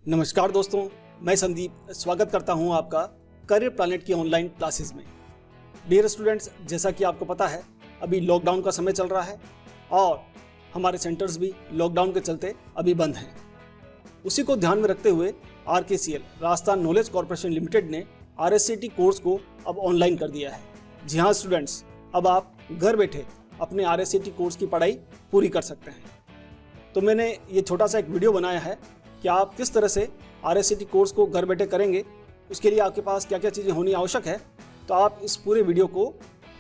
नमस्कार दोस्तों, मैं संदीप स्वागत करता हूं आपका करियर प्लैनेट की ऑनलाइन क्लासेस में। डियर स्टूडेंट्स, जैसा कि आपको पता है अभी लॉकडाउन का समय चल रहा है और हमारे सेंटर्स भी लॉकडाउन के चलते अभी बंद हैं। उसी को ध्यान में रखते हुए RKCL Rajasthan knowledge corporation limited ने RSCT कोर्स को अब ऑनलाइन कर दिया है। जी हाँ स्टूडेंट्स, अब आप घर बैठे अपने RSCT कोर्स की पढ़ाई पूरी कर सकते हैं। तो मैंने ये छोटा सा एक वीडियो बनाया है कि आप किस तरह से RSCT कोर्स को घर बैठे करेंगे, उसके लिए आपके पास क्या क्या चीज़ें होनी आवश्यक है। तो आप इस पूरे वीडियो को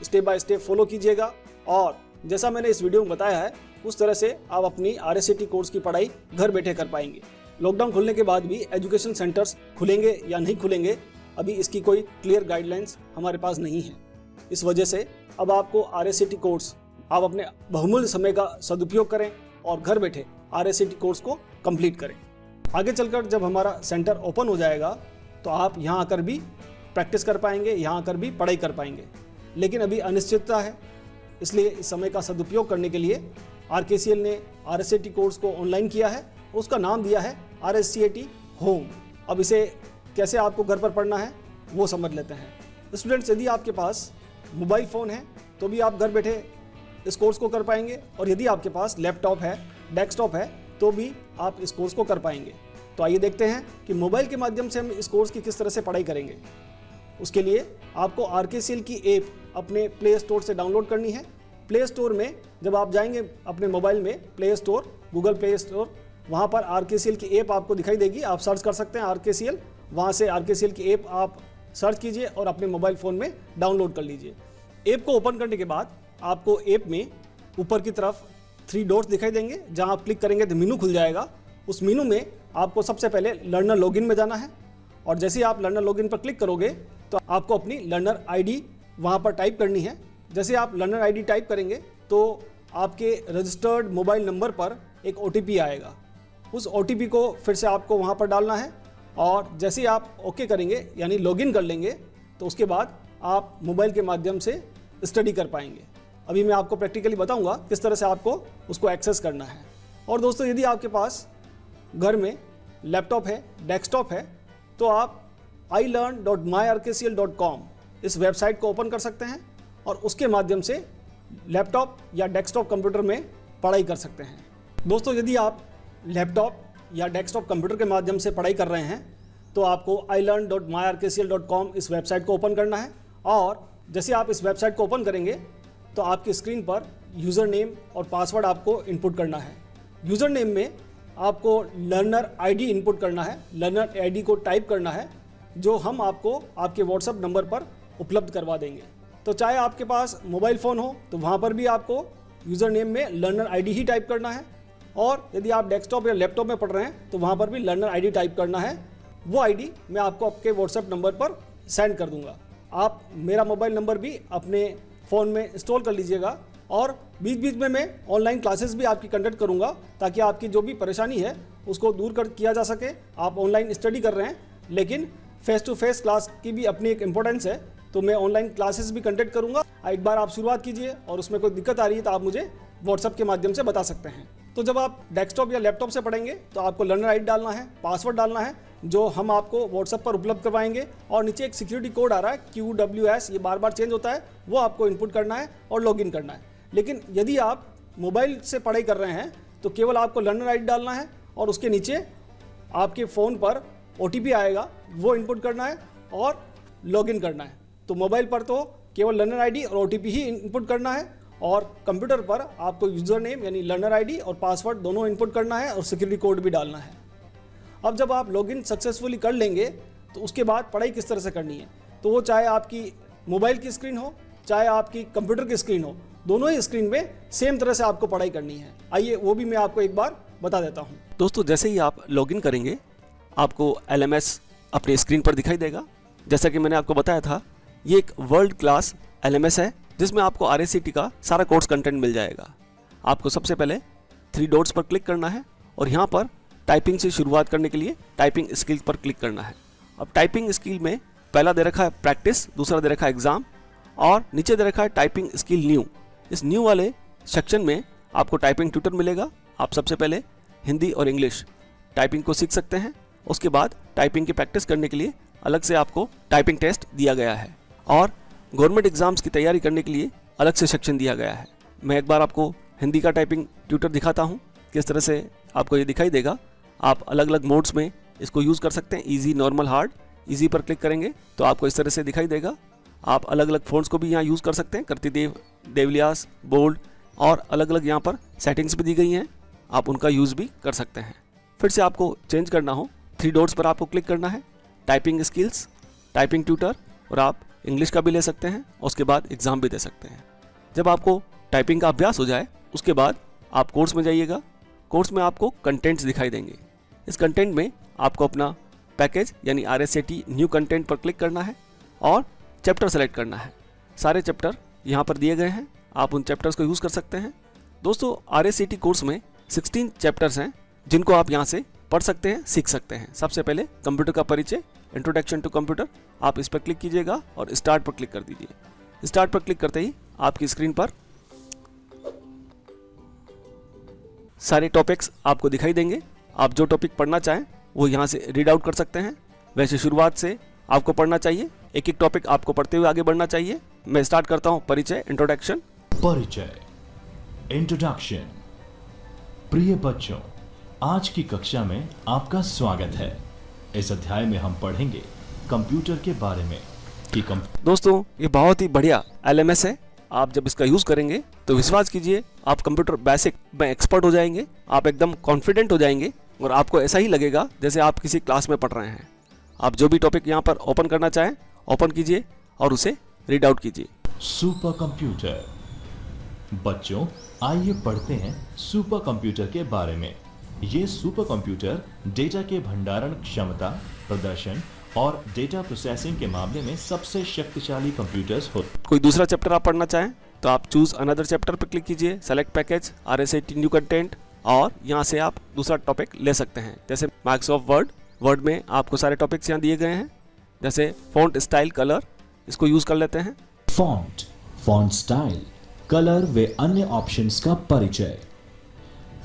स्टेप बाय स्टेप फॉलो कीजिएगा और जैसा मैंने इस वीडियो में बताया है उस तरह से आप अपनी RSCT कोर्स की पढ़ाई घर बैठे कर पाएंगे। लॉकडाउन खुलने के बाद भी एजुकेशन सेंटर्स खुलेंगे या नहीं खुलेंगे, अभी इसकी कोई क्लियर गाइडलाइंस हमारे पास नहीं है। इस वजह से अब आपको RSCT कोर्स आप अपने बहुमूल्य समय का सदुपयोग करें और घर बैठे RSCT कोर्स को कंप्लीट करें। आगे चलकर जब हमारा सेंटर ओपन हो जाएगा तो आप यहाँ आकर भी प्रैक्टिस कर पाएंगे, यहाँ आकर भी पढ़ाई कर पाएंगे। लेकिन अभी अनिश्चितता है, इसलिए इस समय का सदुपयोग करने के लिए RKCL ने RSCT कोर्स को ऑनलाइन किया है। उसका नाम दिया है RSCT होम। अब इसे कैसे आपको घर पर पढ़ना है वो समझ लेते हैं। स्टूडेंट्स, यदि आपके पास मोबाइल फ़ोन है तो भी आप घर बैठे इस कोर्स को कर पाएंगे, और यदि आपके पास लैपटॉप है, डेस्कटॉप है तो भी आप इस कोर्स को कर पाएंगे। तो आइए देखते हैं कि मोबाइल के माध्यम से हम इस कोर्स की किस तरह से पढ़ाई करेंगे। उसके लिए आपको RKCL की ऐप अपने प्ले स्टोर से डाउनलोड करनी है। प्ले स्टोर में जब आप जाएंगे अपने मोबाइल में, play store, Google play store, वहाँ पर RKCL की ऐप आपको दिखाई देगी। आप सर्च कर सकते हैं RKCL, वहाँ से RKCL की ऐप आप सर्च कीजिए और अपने मोबाइल फ़ोन में डाउनलोड कर लीजिए। ऐप को ओपन करने के बाद आपको ऐप में ऊपर की तरफ 3 डॉट्स दिखाई देंगे, जहां आप क्लिक करेंगे तो मेनू खुल जाएगा। उस मेनू में आपको सबसे पहले लर्नर लॉगिन में जाना है, और जैसे ही आप लर्नर लॉगिन पर क्लिक करोगे तो आपको अपनी लर्नर आईडी वहां पर टाइप करनी है। जैसे आप लर्नर आईडी टाइप करेंगे तो आपके रजिस्टर्ड मोबाइल नंबर पर एक OTP आएगा। उस OTP को फिर से आपको वहाँ पर डालना है, और जैसे ही आप ओके करेंगे यानी लॉगिन कर लेंगे तो उसके बाद आप मोबाइल के माध्यम से स्टडी कर पाएंगे। अभी मैं आपको प्रैक्टिकली बताऊंगा किस तरह से आपको उसको एक्सेस करना है। और दोस्तों, यदि आपके पास घर में लैपटॉप है, डेस्कटॉप है, तो आप ilearn.myrkcl.com इस वेबसाइट को ओपन कर सकते हैं और उसके माध्यम से लैपटॉप या डेस्कटॉप कंप्यूटर में पढ़ाई कर सकते हैं। दोस्तों, यदि आप लैपटॉप या डेस्कटॉप कंप्यूटर के माध्यम से पढ़ाई कर रहे हैं तो आपको ilearn.myrkcl.com इस वेबसाइट को ओपन करना है, और जैसे आप इस वेबसाइट को ओपन करेंगे तो आपकी स्क्रीन पर यूज़र नेम और पासवर्ड आपको इनपुट करना है। यूज़र नेम में आपको लर्नर आईडी इनपुट करना है, लर्नर आईडी को टाइप करना है, जो हम आपको आपके व्हाट्सएप नंबर पर उपलब्ध करवा देंगे। तो चाहे आपके पास मोबाइल फ़ोन हो तो वहाँ पर भी आपको यूज़र नेम में लर्नर आईडी ही टाइप करना है, और यदि आप डेस्कटॉप या लैपटॉप में पढ़ रहे हैं तो वहाँ पर भी लर्नर आईडी टाइप करना है। वो आईडी मैं आपको आपके व्हाट्सएप नंबर पर सेंड कर दूँगा। आप मेरा मोबाइल नंबर भी अपने फ़ोन में इंस्टॉल कर लीजिएगा, और बीच बीच में मैं ऑनलाइन क्लासेस भी आपकी कंडक्ट करूंगा ताकि आपकी जो भी परेशानी है उसको दूर कर किया जा सके। आप ऑनलाइन स्टडी कर रहे हैं लेकिन फेस टू फेस क्लास की भी अपनी एक इम्पोर्टेंस है, तो मैं ऑनलाइन क्लासेस भी कंडक्ट करूंगा। एक बार आप शुरुआत कीजिए और उसमें कोई दिक्कत आ रही है तो आप मुझे व्हाट्सएप के माध्यम से बता सकते हैं। तो जब आप डेस्कटॉप या लैपटॉप से पढ़ेंगे तो आपको लर्नर आईडी डालना है, पासवर्ड डालना है, जो हम आपको व्हाट्सएप पर उपलब्ध करवाएंगे, और नीचे एक सिक्योरिटी कोड आ रहा है QWS, ये बार बार चेंज होता है, वो आपको इनपुट करना है और लॉगिन करना है। लेकिन यदि आप मोबाइल से पढ़ाई कर रहे हैं तो केवल आपको लर्नर आईडी डालना है और उसके नीचे आपके फ़ोन पर OTP आएगा, वो इनपुट करना है और लॉगिन करना है। तो मोबाइल पर तो केवल लर्नर आईडी और OTP ही इनपुट करना है, और कंप्यूटर पर आपको यूज़र नेम यानी लर्नर आईडी और पासवर्ड दोनों इनपुट करना है और सिक्योरिटी कोड भी डालना है। अब जब आप लॉगिन सक्सेसफुली कर लेंगे तो उसके बाद पढ़ाई किस तरह से करनी है, तो वो चाहे आपकी मोबाइल की स्क्रीन हो चाहे आपकी कंप्यूटर की स्क्रीन हो, दोनों ही स्क्रीन में सेम तरह से आपको पढ़ाई करनी है। आइए वो भी मैं आपको एक बार बता देता हूँ। दोस्तों, जैसे ही आप लॉगिन करेंगे आपको LMS अपनी स्क्रीन पर दिखाई देगा। जैसा कि मैंने आपको बताया था, ये एक वर्ल्ड क्लास LMS है जिसमें आपको RSCT का सारा कोर्स कंटेंट मिल जाएगा। आपको सबसे पहले 3 डॉट्स पर क्लिक करना है और यहाँ पर टाइपिंग से शुरुआत करने के लिए टाइपिंग स्किल पर क्लिक करना है। अब टाइपिंग स्किल में पहला दे रखा है प्रैक्टिस, दूसरा दे रखा है एग्जाम, और नीचे दे रखा है टाइपिंग स्किल न्यू। इस न्यू वाले सेक्शन में आपको टाइपिंग ट्यूटर मिलेगा। आप सबसे पहले हिंदी और इंग्लिश टाइपिंग को सीख सकते हैं, उसके बाद टाइपिंग की प्रैक्टिस करने के लिए अलग से आपको टाइपिंग टेस्ट दिया गया है और गवर्नमेंट एग्जाम्स की तैयारी करने के लिए अलग से सेक्शन दिया गया है। मैं एक बार आपको हिंदी का टाइपिंग ट्यूटर दिखाता हूँ, किस तरह से आपको ये दिखाई देगा। आप अलग अलग मोड्स में इसको यूज़ कर सकते हैं, इजी, नॉर्मल, हार्ड। इजी पर क्लिक करेंगे तो आपको इस तरह से दिखाई देगा। आप अलग अलग फ़ॉन्ट्स को भी यहाँ यूज़ कर सकते हैं, कर्तिदेव, देवलियास, बोल्ड, और अलग अलग यहाँ पर सेटिंग्स भी दी गई हैं, आप उनका यूज़ भी कर सकते हैं। फिर से आपको चेंज करना हो, 3 डॉट्स पर आपको क्लिक करना है, टाइपिंग स्किल्स, टाइपिंग ट्यूटर, और आप इंग्लिश का भी ले सकते हैं, उसके बाद एग्ज़ाम भी दे सकते हैं। जब आपको टाइपिंग का अभ्यास हो जाए उसके बाद आप कोर्स में जाइएगा। कोर्स में आपको कंटेंट्स दिखाई देंगे। इस कंटेंट में आपको अपना पैकेज यानी RSAT न्यू कंटेंट पर क्लिक करना है और चैप्टर सेलेक्ट करना है। सारे चैप्टर यहाँ पर दिए गए हैं, आप उन चैप्टर्स को यूज़ कर सकते हैं। दोस्तों, RSAT कोर्स में 16 चैप्टर्स हैं जिनको आप यहाँ से पढ़ सकते हैं, सीख सकते हैं। सबसे पहले कंप्यूटर का परिचय, इंट्रोडक्शन टू कंप्यूटर, आप इस पर क्लिक कीजिएगा और स्टार्ट पर क्लिक कर दीजिए। स्टार्ट पर क्लिक करते ही आपकी स्क्रीन पर सारे टॉपिक्स आपको दिखाई देंगे। आप जो टॉपिक पढ़ना चाहें वो यहाँ से रीड आउट कर सकते हैं। वैसे शुरुआत से आपको पढ़ना चाहिए, एक एक टॉपिक आपको पढ़ते हुए आगे बढ़ना चाहिए। मैं स्टार्ट करता हूँ, परिचय, इंट्रोडक्शन। परिचय, इंट्रोडक्शन। प्रिय बच्चों, आज की कक्षा में आपका स्वागत है। इस अध्याय में हम पढ़ेंगे कंप्यूटर के बारे में कि दोस्तों, ये बहुत ही बढ़िया LMS है। आप जब इसका यूज़ करेंगे तो विश्वास कीजिए आप कंप्यूटर बेसिक में एक्सपर्ट हो जाएंगे, आप एकदम कॉन्फिडेंट हो जाएंगे और आपको ऐसा ही लगेगा जैसे आप किसी क्लास में पढ़ रहे हैं। आप जो भी टॉपिक यहाँ पर ओपन करना चाहें ओपन कीजिए और उसे रीड आउट कीजिए। Super computer. बच्चों, आइए पढ़ते हैं सुपर कंप्यूटर के बारे में। ये सुपर कंप्यूटर डेटा के भंडारण क्षमता, प्रदर्शन और डेटा प्रोसेसिंग के मामले में सबसे शक्तिशाली कंप्यूटर्स होते। कोई दूसरा चैप्टर आप पढ़ना चाहें तो आप चूज अनदर चैप्टर पर क्लिक कीजिए, select package, RSAT new content, और यहाँ से आप दूसरा टॉपिक ले सकते हैं। जैसे माइक्रोसॉफ्ट वर्ड में आपको सारे टॉपिक्स यहाँ दिए गए हैं। जैसे फॉन्ट स्टाइल, कलर, इसको यूज कर लेते हैं। फॉन्ट स्टाइल, कलर व अन्य ऑप्शंस का परिचय।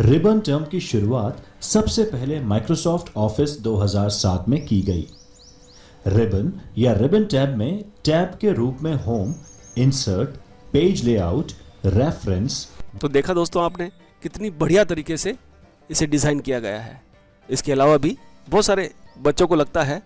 रिबन टर्म की शुरुआत सबसे पहले माइक्रोसॉफ्ट ऑफिस 2007 में की गई। रिबन या रिबन टैब में टैब के रूप में home, insert, page layout, reference. तो देखा दोस्तों आपने कितनी बढ़िया तरीके से इसे डिज़ाइन किया गया है। इसके अलावा भी बहुत सारे बच्चों को लगता है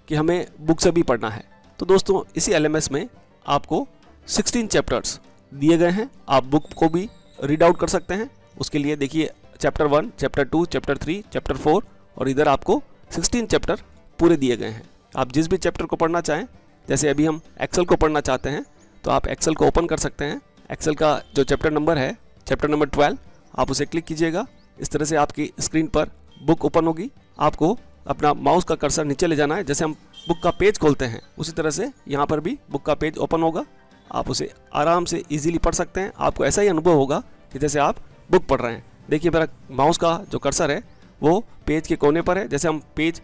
कि हमें बुक से भी पढ़ना है, तो दोस्तों इसी LMS में आपको 16 चैप्टर्स दिए गए हैं। आप बुक को भी रीड आउट कर सकते हैं। उसके लिए देखिए चैप्टर 1, चैप्टर 2, चैप्टर 3, चैप्टर 4 और इधर आपको 16 चैप्टर पूरे दिए गए हैं। आप जिस भी चैप्टर को पढ़ना चाहें, जैसे अभी हम एक्सेल को पढ़ना चाहते हैं तो आप एक्सेल को ओपन कर सकते हैं। एक्सेल का जो चैप्टर नंबर है, चैप्टर नंबर 12, आप उसे क्लिक कीजिएगा। इस तरह से आपकी स्क्रीन पर बुक ओपन होगी। आपको अपना माउस का कर्सर नीचे ले जाना है, जैसे हम बुक का पेज खोलते हैं उसी तरह से यहाँ पर भी बुक का पेज ओपन होगा। आप उसे आराम से इजीली पढ़ सकते हैं। आपको ऐसा ही अनुभव होगा कि जैसे आप बुक पढ़ रहे हैं। देखिए मेरा माउस का जो कर्सर है वो पेज के कोने पर है। जैसे हम पेज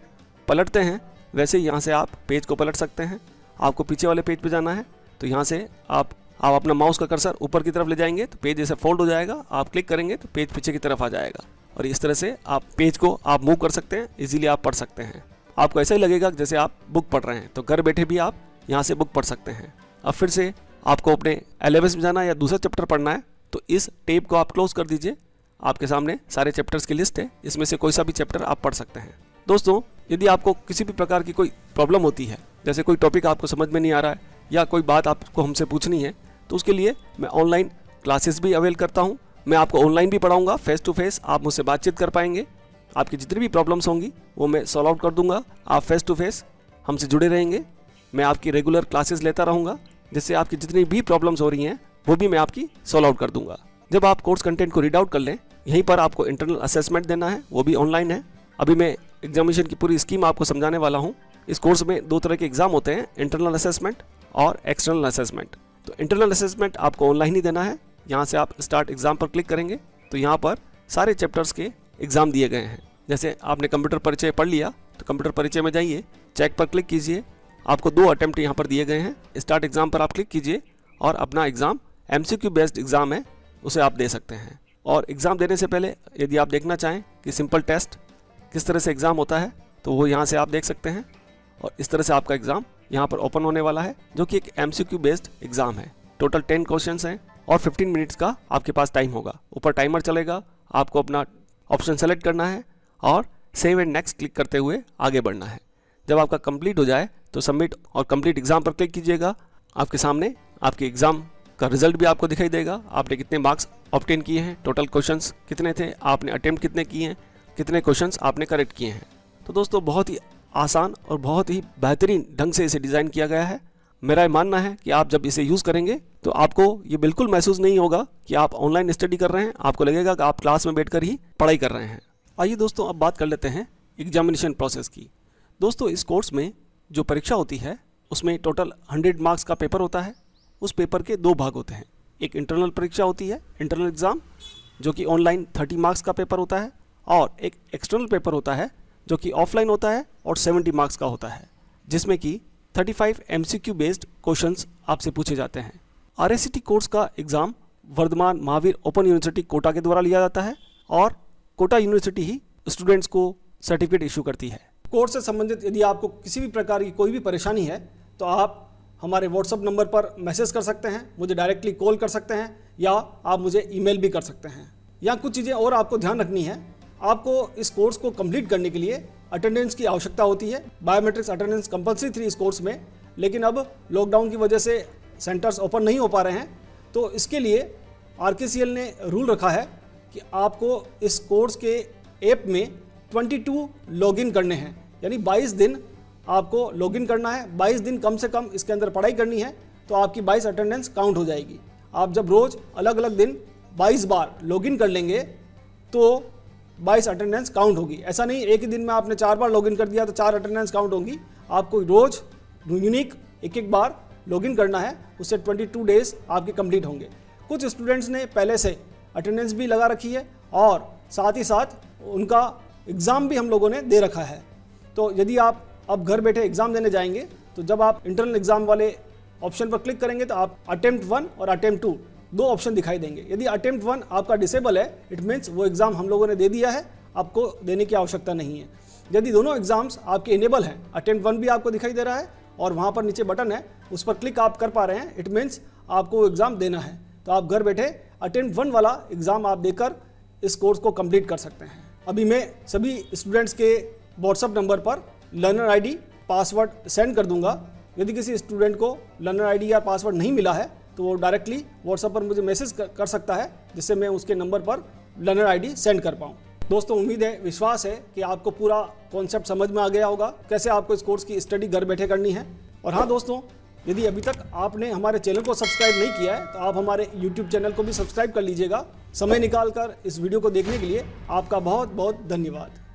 पलटते हैं वैसे ही यहाँ से आप पेज को पलट सकते हैं। आपको पीछे वाले पेज पे जाना है तो यहाँ से आप अपना माउस का कर्सर ऊपर की तरफ ले जाएंगे तो पेज जैसे फोल्ड हो जाएगा। आप क्लिक करेंगे तो पेज पीछे की तरफ आ जाएगा और इस तरह से आप पेज को आप मूव कर सकते हैं, इजीली आप पढ़ सकते हैं। आपको ऐसा ही लगेगा जैसे आप बुक पढ़ रहे हैं। तो घर बैठे भी आप यहाँ से बुक पढ़ सकते हैं। अब फिर से आपको अपने LMS में जाना है या दूसरा चैप्टर पढ़ना है तो इस टेब को आप क्लोज कर दीजिए। आपके सामने सारे चैप्टर्स की लिस्ट है, इसमें से कोई सा भी चैप्टर आप पढ़ सकते हैं। दोस्तों, यदि आपको किसी भी प्रकार की कोई प्रॉब्लम होती है, जैसे कोई टॉपिक आपको समझ में नहीं आ रहा है या कोई बात आपको हमसे पूछनी है, तो उसके लिए मैं ऑनलाइन क्लासेस भी अवेल करता हूँ। मैं आपको ऑनलाइन भी पढ़ाऊँगा, फेस टू फेस आप मुझसे बातचीत कर पाएंगे। आपकी जितनी भी प्रॉब्लम्स होंगी वो मैं सॉल्व आउट कर दूंगा। आप फेस टू फेस हमसे जुड़े रहेंगे। मैं आपकी रेगुलर क्लासेस लेता रहूँगा, जिससे आपकी जितनी भी प्रॉब्लम्स हो रही हैं वो भी मैं आपकी सॉल्व आउट कर दूंगा। जब आप कोर्स कंटेंट को रीड आउट कर लें, यहीं पर आपको इंटरनल असेसमेंट देना है, वो भी ऑनलाइन है। अभी मैं एग्जामिनेशन की पूरी स्कीम आपको समझाने वाला हूँ। इस कोर्स में 2 तरह के एग्जाम होते हैं, इंटरनल असेसमेंट और एक्सटर्नल असेसमेंट। तो इंटरनल असेसमेंट आपको ऑनलाइन ही देना है। यहाँ से आप स्टार्ट एग्जाम पर क्लिक करेंगे तो यहाँ पर सारे चैप्टर्स के एग्जाम दिए गए हैं। जैसे आपने कंप्यूटर परिचय पढ़ लिया तो कंप्यूटर परिचय में जाइए, चेक पर क्लिक कीजिए। आपको 2 अटेम्प्ट यहाँ पर दिए गए हैं। स्टार्ट एग्जाम पर आप क्लिक कीजिए और अपना एग्जाम MCQ बेस्ड एग्जाम है, उसे आप दे सकते हैं। और एग्ज़ाम देने से पहले यदि आप देखना चाहें कि सिंपल टेस्ट किस तरह से एग्ज़ाम होता है तो वो यहाँ से आप देख सकते हैं। और इस तरह से आपका एग्ज़ाम यहाँ पर ओपन होने वाला है, जो कि एक MCQ बेस्ड एग्ज़ाम है। टोटल 10 क्वेश्चंस हैं और 15 मिनट्स का आपके पास टाइम होगा। ऊपर टाइमर चलेगा, आपको अपना ऑप्शन सेलेक्ट करना है और सेव एंड नेक्स्ट क्लिक करते हुए आगे बढ़ना है। जब आपका कंप्लीट हो जाए तो सबमिट और कंप्लीट एग्ज़ाम पर क्लिक कीजिएगा। आपके सामने आपके एग्ज़ाम का रिजल्ट भी आपको दिखाई देगा। आपने कितने मार्क्स ऑब्टेन किए हैं, टोटल क्वेश्चंस कितने थे, आपने अटेम्प्ट कितने किए हैं, कितने क्वेश्चंस आपने करेक्ट किए हैं। तो दोस्तों बहुत ही आसान और बहुत ही बेहतरीन ढंग से इसे डिज़ाइन किया गया है। मेरा ये मानना है कि आप जब इसे यूज़ करेंगे तो आपको ये बिल्कुल महसूस नहीं होगा कि आप ऑनलाइन स्टडी कर रहे हैं। आपको लगेगा कि आप क्लास में बैठकर ही पढ़ाई कर रहे हैं। आइए दोस्तों, अब बात कर लेते हैं एग्जामिनेशन प्रोसेस की। दोस्तों, इस कोर्स में जो परीक्षा होती है उसमें टोटल 100 मार्क्स का पेपर होता है। उस पेपर के 2 भाग होते हैं। एक इंटरनल परीक्षा होती है, इंटरनल एग्ज़ाम, जो कि ऑनलाइन 30 मार्क्स का पेपर होता है, और एक एक्सटर्नल पेपर होता है जो कि ऑफलाइन होता है और 70 मार्क्स का होता है, जिसमें कि 35 MCQ बेस्ड क्वेश्चंस आपसे पूछे जाते हैं। RACT कोर्स का exam Vardhman Mahavir open university Kota के द्वारा लिया जाता है और कोटा यूनिवर्सिटी ही स्टूडेंट्स को सर्टिफिकेट इशू करती है। कोर्स से संबंधित यदि आपको किसी भी प्रकार की कोई भी परेशानी है तो आप हमारे व्हाट्सएप नंबर पर मैसेज कर सकते हैं, मुझे डायरेक्टली कॉल कर सकते हैं, या आप मुझे ईमेल भी कर सकते हैं। यहाँ कुछ चीज़ें और आपको ध्यान रखनी है। आपको इस कोर्स को कंप्लीट करने के लिए अटेंडेंस की आवश्यकता होती है। बायोमेट्रिक्स अटेंडेंस कंपलसरी थी इस कोर्स में, लेकिन अब लॉकडाउन की वजह से सेंटर्स ओपन नहीं हो पा रहे हैं, तो इसके लिए RKCL ने रूल रखा है कि आपको इस कोर्स के ऐप में 22 लॉगिन करने हैं, यानी 22 दिन आपको लॉगिन करना है। 22 दिन कम से कम इसके अंदर पढ़ाई करनी है, तो आपकी 22 अटेंडेंस काउंट हो जाएगी। आप जब रोज़ अलग अलग दिन 22 बार लॉगिन कर लेंगे तो 22 अटेंडेंस काउंट होगी। ऐसा नहीं एक ही दिन में आपने 4 बार लॉगिन कर दिया तो 4 अटेंडेंस काउंट होगी। आपको रोज़ यूनिक एक बार लॉगिन करना है, उससे 22 डेज आपके कंप्लीट होंगे। कुछ स्टूडेंट्स ने पहले से अटेंडेंस भी लगा रखी है और साथ ही साथ उनका एग्ज़ाम भी हम लोगों ने दे रखा है। तो यदि आप अब घर बैठे एग्ज़ाम देने जाएंगे तो जब आप इंटरनल एग्ज़ाम वाले ऑप्शन पर क्लिक करेंगे तो आप अटेम्प्ट 1 और अटेम्प्ट 2 2 ऑप्शन दिखाई देंगे। यदि अटेम्प्ट 1 आपका डिसेबल है, इट मीन्स वो एग्ज़ाम हम लोगों ने दे दिया है, आपको देने की आवश्यकता नहीं है। यदि दोनों एग्ज़ाम्स आपके इनेबल हैं, अटेम्प्ट 1 भी आपको दिखाई दे रहा है और वहाँ पर नीचे बटन है, उस पर क्लिक आप कर पा रहे हैं, इट मीन्स आपको वो एग्ज़ाम देना है। तो आप घर बैठे अटेम्प्ट 1 वाला एग्ज़ाम आप देकर इस कोर्स को कंप्लीट कर सकते हैं। अभी मैं सभी स्टूडेंट्स के व्हाट्सएप नंबर पर लर्नर ID पासवर्ड सेंड कर दूंगा। यदि किसी स्टूडेंट को लर्नर ID या पासवर्ड नहीं मिला है तो वो डायरेक्टली व्हाट्सएप पर मुझे मैसेज कर सकता है, जिससे मैं उसके नंबर पर लर्नर ID सेंड कर पाऊँ। दोस्तों, उम्मीद है, विश्वास है कि आपको पूरा कॉन्सेप्ट समझ में आ गया होगा, कैसे आपको इस कोर्स की स्टडी घर बैठे करनी है। और हाँ दोस्तों, यदि अभी तक आपने हमारे चैनल को सब्सक्राइब नहीं किया है तो आप हमारे YouTube चैनल को भी सब्सक्राइब कर लीजिएगा। समय निकाल कर इस वीडियो को देखने के लिए आपका बहुत बहुत धन्यवाद।